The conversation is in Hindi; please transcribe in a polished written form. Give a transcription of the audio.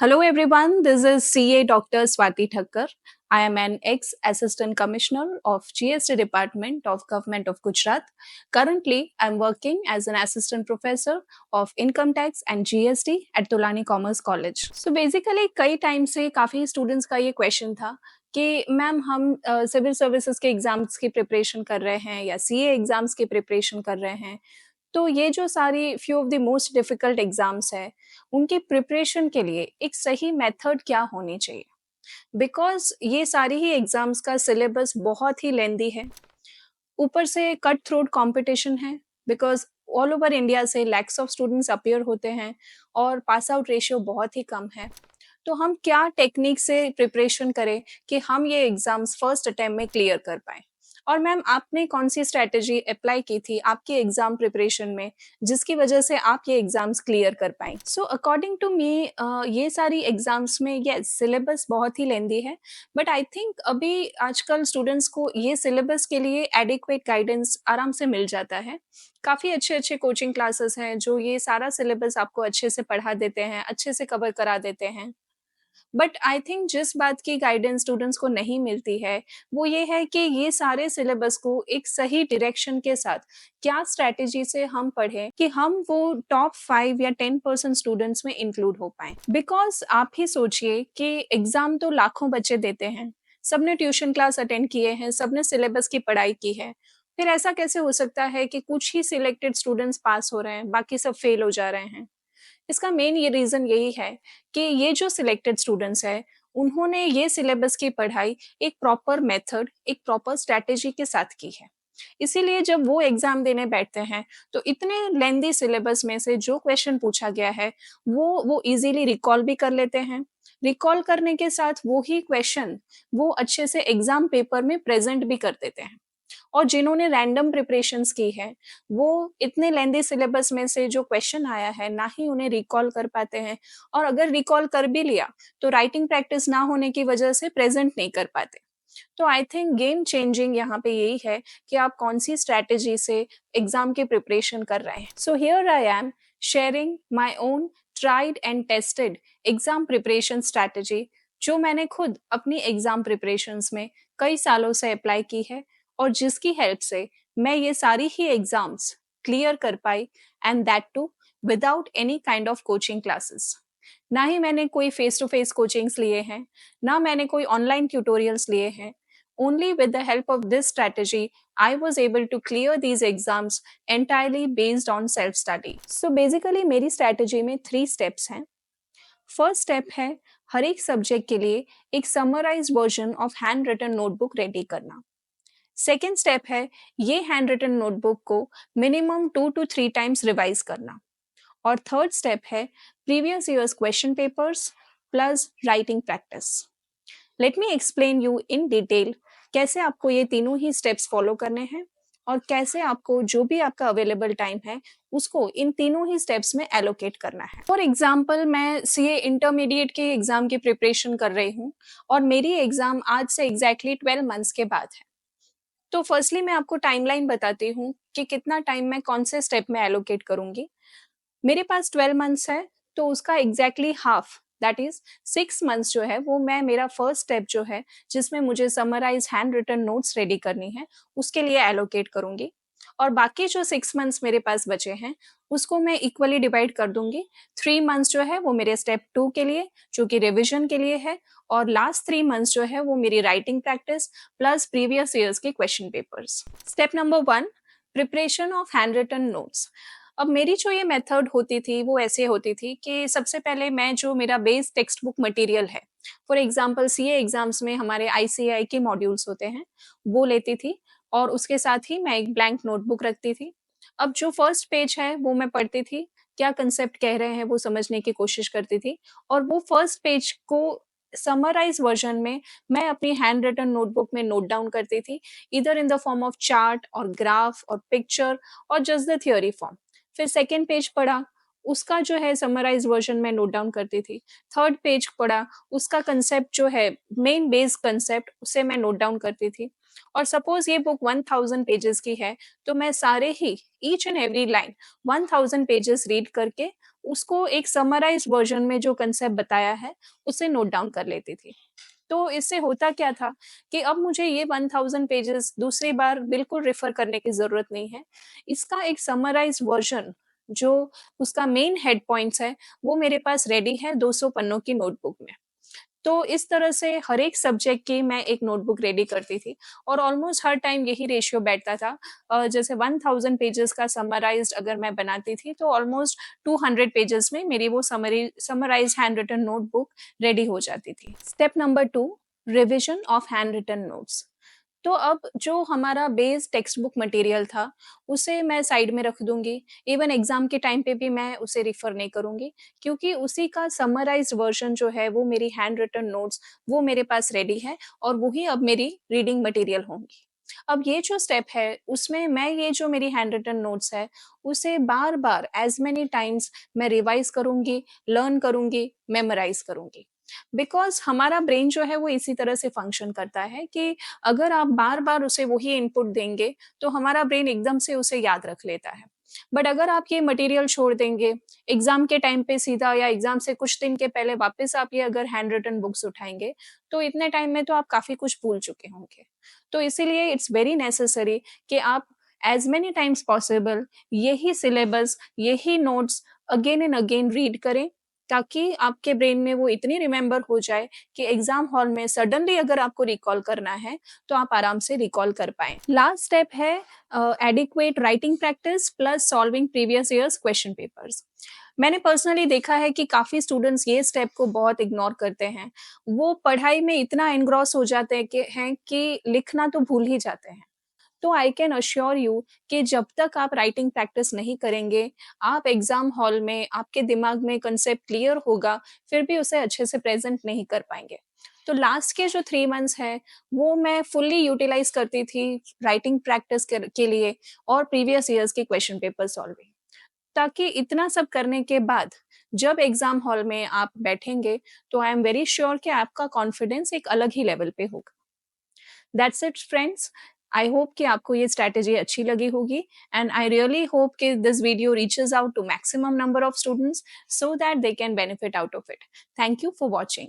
Hello everyone, this is CA Dr. Swati Thakkar. I am an ex-assistant commissioner of GST department of Government of Gujarat. Currently, I am working as an assistant professor of income tax and GST at Tolani Commerce College. So basically कई टाइम से काफ़ी स्टूडेंट्स का ये क्वेश्चन था कि मैम हम सिविल सर्विसेज के एग्जाम्स की प्रिपरेशन कर रहे हैं या सीए एग्जाम्स की प्रिपरेशन कर रहे हैं, तो ये जो सारी few of the most difficult exams है उनकी प्रिपरेशन के लिए एक सही मेथड क्या होनी चाहिए? बिकॉज़ ये सारी ही एग्ज़ाम्स का सिलेबस बहुत ही लेंदी है। ऊपर से कट थ्रोट कॉम्पिटिशन है बिकॉज़ ऑल ओवर इंडिया से लैक्स ऑफ स्टूडेंट्स अपीयर होते हैं और पास आउट रेशियो बहुत ही कम है। तो हम क्या टेक्निक से प्रिपरेशन करें कि हम ये एग्ज़ाम्स फर्स्ट अटेम्प्ट में क्लियर कर पाएँ? और मैम आपने कौन-सी स्ट्रैटेजी अप्लाई की थी आपके एग्ज़ाम प्रिपरेशन में, जिसकी वजह से आप ये एग्ज़ाम्स क्लियर कर पाईं? सो अकॉर्डिंग टू मी ये सारी एग्ज़ाम्स में येस सिलेबस बहुत ही लेंदी है, बट आई थिंक अभी आजकल स्टूडेंट्स को ये सिलेबस के लिए एडिक्वेट गाइडेंस आराम से मिल जाता है। काफ़ी अच्छे-अच्छे कोचिंग क्लासेस हैं, जो ये सारा सिलेबस आपको अच्छे से पढ़ा देते हैं, अच्छे से कवर करा देते हैं। बट आई थिंक जिस बात की गाइडेंस स्टूडेंट्स को नहीं मिलती है, वो ये है कि ये सारे सिलेबस को एक सही डायरेक्शन के साथ क्या स्ट्रैटेजी से हम पढ़ें कि हम वो टॉप 5 या 10% स्टूडेंट्स में इंक्लूड हो पाएँ। बिकॉज़ आप ही सोचिए कि एग्ज़ाम तो लाखों बच्चे देते हैं, सबने ट्यूशन क्लास अटेंड किए हैं, सबने सिलेबस की पढ़ाई की है। फिर ऐसा कैसे हो सकता है कि कुछ ही सिलेक्टेड स्टूडेंट्स पास हो रहे हैं, बाकी सब फेल हो जा रहे हैं? इसका मेन ये रीज़न यही है कि ये जो सिलेक्टेड स्टूडेंट्स हैं, उन्होंने ये सिलेबस की पढ़ाई एक प्रॉपर मेथड, एक प्रॉपर स्ट्रैटेजी के साथ की है। इसीलिए जब वो एग्ज़ाम देने बैठते हैं, तो इतने लेंदी सिलेबस में से जो क्वेश्चन पूछा गया है, वो ईज़िली रिकॉल भी कर लेते हैं। रिकॉल करने के साथ वो ही क्वेश्चन, वो अच्छे से एग्ज़ाम पेपर में प्रेज़ेंट भी कर देते हैं। और जिन्होंने रैंडम प्रिपरेशंस की है, वो इतने लेंदी सिलेबस में से जो क्वेश्चन आया है, ना ही उन्हें रिकॉल कर पाते हैं और अगर रिकॉल कर भी लिया, तो राइटिंग प्रैक्टिस ना होने की वजह से प्रेज़ेंट नहीं कर पाते। तो आई थिंक गेम चेंजिंग यहाँ पे यही है कि आप कौन-सी स्ट्रैटेजी से एग्ज़ाम की प्रिपरेशन कर रहे हैं। So here I am sharing my own tried and tested exam preparation strategy जो मैंने खुद अपनी एग्ज़ाम प्रिपरेशंस में कई सालों से अप्लाई की है और जिसकी हेल्प से मैं ये सारी ही एग्ज़ाम्स क्लियर कर पाई and that too without any kind of coaching classes. ना ही मैंने कोई फेस टू फेस कोचिंग्स लिए हैं, ना मैंने कोई ऑनलाइन ट्यूटोरियल्स लिए हैं। Only with the help of this strategy, I was able to clear these exams entirely based on self study. So basically मेरी strategy में 3 steps हैं। फर्स्ट स्टेप है हर एक सब्जेक्ट के लिए एक summarised version of hand written notebook ready करना। सेकेंड स्टेप है ये हैंड रिटन नोटबुक को मिनिमम 2 to 3 टाइम्स रिवाइज करना। और थर्ड स्टेप है previous years question papers plus writing practice. Let me explain you in detail कैसे आपको ये तीनों ही स्टेप्स फॉलो करने हैं और कैसे आपको जो भी आपका अवेलेबल टाइम है उसको इन तीनों ही स्टेप्स में एलोकेट करना है। फॉर एग्जाम्पल मैं सीए इंटरमीडिएट के एग्जाम की प्रिपरेशन कर रही हूँ और मेरी एग्जाम आज से एग्जैक्टली 12 मंथ्स के बाद है। तो फर्स्टली मैं आपको टाइमलाइन बताती हूँ कि कितना टाइम मैं कौन से स्टेप में एलोकेट करूंगी। मेरे पास 12 मंथ्स है, तो उसका exactly half that is 6 months जो है वो मैं मेरा फर्स्ट स्टेप जो है जिसमें मुझे summarise hand written notes ready करनी है उसके लिए एलोकेट करूंगी। और बाकी जो 6 मंथ्स मेरे पास बचे हैं उसको मैं इक्वली डिवाइड कर दूंगी। 3 मंथ्स जो है वो मेरे स्टेप 2 के लिए जो कि रिविजन के लिए है और लास्ट 3 मंथ्स जो है वो मेरी writing practice plus previous years के question papers. Step number 1 preparation of hand written notes. अब मेरी जो ये मेथड होती थी वो ऐसे होती थी कि सबसे पहले मैं जो मेरा बेस टेक्स्ट बुक मटेरियल है, फॉर एग्जांपल सीए एग्जाम्स में हमारे आईसीएआई के मॉड्यूल्स होते हैं, वो लेती थी और उसके साथ ही मैं एक ब्लैंक नोटबुक रखती थी। अब जो फर्स्ट पेज है वो मैं पढ़ती थी, क्या कंसेप्ट कह रहे हैं वो समझने की कोशिश करती थी और वो फर्स्ट पेज को समराइज वर्जन में मैं अपनी हैंड रिटन नोटबुक में नोट डाउन करती थी, इधर in the form of chart और ग्राफ और पिक्चर और जस्ट द थियोरी फॉर्म। फिर सेकेंड पेज पढ़ा, उसका जो है समराइज़ वर्ज़न मैं नोट डाउन करती थी। थर्ड पेज पढ़ा, उसका कंसेप्ट जो है मेन बेस कंसेप्ट उसे मैं नोट डाउन करती थी। और सपोज़ ये बुक 1000 पेजेज़ की है, तो मैं सारे ही each and every line 1000 pages read करके उसको एक समराइज़्ड वर्ज़न में जो कंसेप्ट बताया है, उसे नोट डाउन कर लेती थी। तो इससे होता क्या था कि अब मुझे ये 1000 पेजेज़ दूसरी बार बिल्कुल रेफ़र करने की ज़रूरत नहीं है। इसका एक समराइज़्ड वर्ज़न जो उसका मेन हेड पॉइंट्स है, वो मेरे पास रेडी है 200 पन्नों की नोटबुक में। तो इस तरह से हर एक सब्जेक्ट की मैं एक नोटबुक रेडी करती थी और ऑलमोस्ट हर टाइम यही रेशियो बैठता था। जैसे 1000 पेजेज़ का समराइज़्ड अगर मैं बनाती थी, तो ऑलमोस्ट 200 पेजेज़ में मेरी वो summarised handwritten notebook ready हो जाती थी। Step number 2, revision of hand written notes. तो अब जो हमारा बेस टेक्स्ट बुक मटेरियल था, उसे मैं साइड में रख दूँगी। इवन एग्ज़ाम के टाइम पे भी मैं उसे रेफ़र नहीं करूँगी, क्योंकि उसी का समराइज़्ड वर्ज़न जो है, वो मेरी हैंड रिटन नोट्स, वो मेरे पास रेडी है और वही अब मेरी रीडिंग मटेरियल होंगी। अब ये जो स्टेप है, उसमें मैं ये जो मेरी हैंड रिटन नोट्स है, उसे बार-बार एज़ मैनी टाइम्स मैं रिवाइज़ करूँगी, लर्न करूँगी, मेमोराइज़ करूँगी। बिकॉज़ हमारा ब्रेन जो है वो इसी तरह से फ़ंक्शन करता है कि अगर आप बार-बार उसे वही इनपुट देंगे, तो हमारा ब्रेन एकदम से उसे याद रख लेता है। बट अगर आप ये मटेरियल छोड़ देंगे, एग्ज़ाम के टाइम पे सीधा या एग्ज़ाम से कुछ दिन के पहले वापस आप ये अगर हैंड रिटन बुक्स उठाएँगे, तो इतने टाइम में तो आप काफ़ी कुछ भूल चुके होंगे। तो इसीलिए इट्स वेरी नेसेसरी कि आप एज़ मैनी टाइम्स पॉसिबल यही सिलेबस, यही notes again and again read करें, ताकि आपके ब्रेन में वो इतनी रिमेंबर हो जाए कि एग्ज़ाम हॉल में सडनली अगर आपको रिकॉल करना है, तो आप आराम से रिकॉल कर पाएँ। लास्ट स्टेप है adequate writing practice plus solving previous years question papers. मैंने पर्सनली देखा है कि काफ़ी स्टूडेंट्स ये स्टेप को बहुत इग्नोर करते हैं। वो पढ़ाई में इतना एनग्रॉस हो जाते हैं कि लिखना तो भूल ही जाते हैं। तो आई कैन अश्योर यू कि जब तक आप राइटिंग प्रैक्टिस नहीं करेंगे, आप एग्ज़ाम हॉल में आपके दिमाग में कंसेप्ट क्लियर होगा, फिर भी उसे अच्छे से प्रेज़ेंट नहीं कर पाएँगे। तो लास्ट के जो 3 मंथ्स हैं, वो मैं फुल्ली यूटिलाइज़ करती थी राइटिंग प्रैक्टिस के लिए और प्रीवियस ईयर्स के क्वेश्चन पेपर सॉल्विंग। ताकि इतना सब करने के बाद जब एग्ज़ाम हॉल में आप बैठेंगे, तो आई एम वेरी श्योर कि आपका कॉन्फिडेंस एक अलग ही लेवल पे होगा। That's it friends. I hope कि आपको ये स्ट्रैटेजी अच्छी लगी होगी एंड आई रियली होप कि this video reaches out to maximum number of students so that they can benefit out of it. Thank you for watching.